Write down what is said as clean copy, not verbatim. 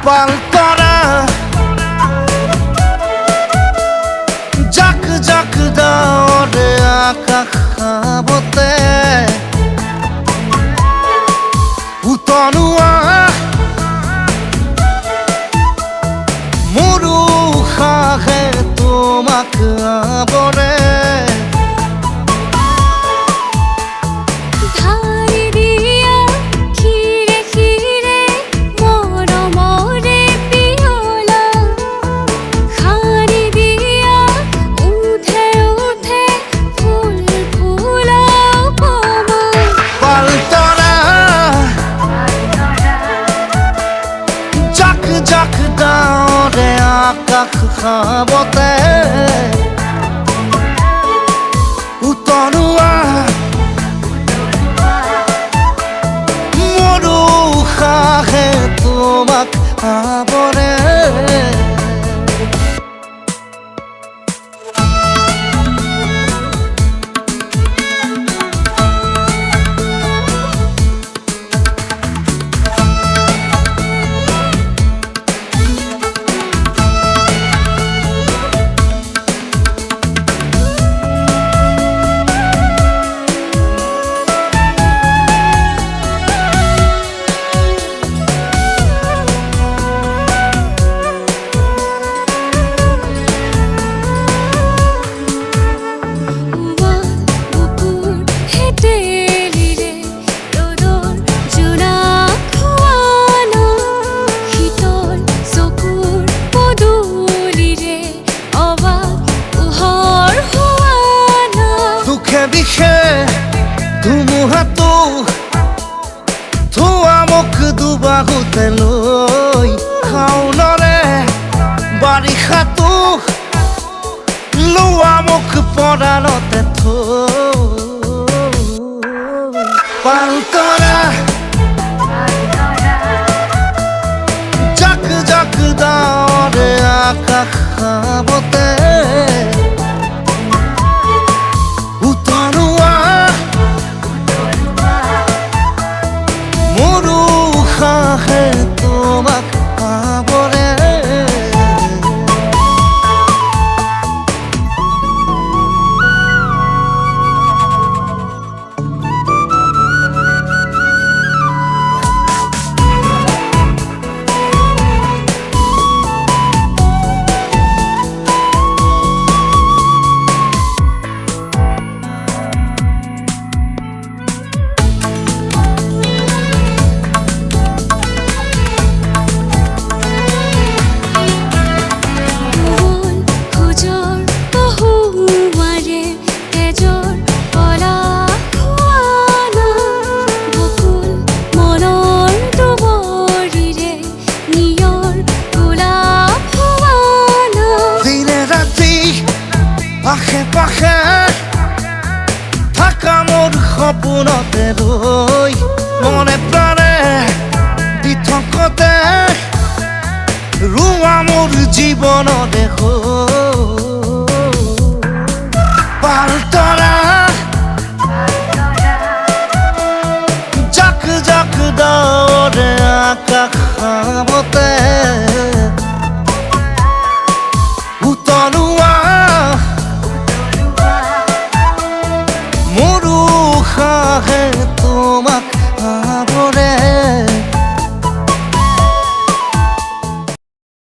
পালতৰা জাক জাক ডাৱৰে আকাশ খাবতে উতলোৱা মোৰ উশাহে তোমাক আৱৰে জাক ডাৱৰে আকাশ খাবতে উতলোৱা মোৰ উশাহে তোমাক আৱৰে বিষে ধুমুহাটো থোৱা মোক দুবাহুতে লৈ শাওনৰে বাৰিষাটো লোৱা মোক পৰাণতে থৈ পালতৰা জাক জাক ডাৱৰে আকাশ খাবতে তোমাক পাবৰে আশে পাশে থাকা মোৰ সপোনতে ৰৈ মনে প্ৰাণে দি থকতে ৰোৱা মোৰ জীৱনতে পালতৰা জাক জাক ডাৱৰে আকাশ খাবতে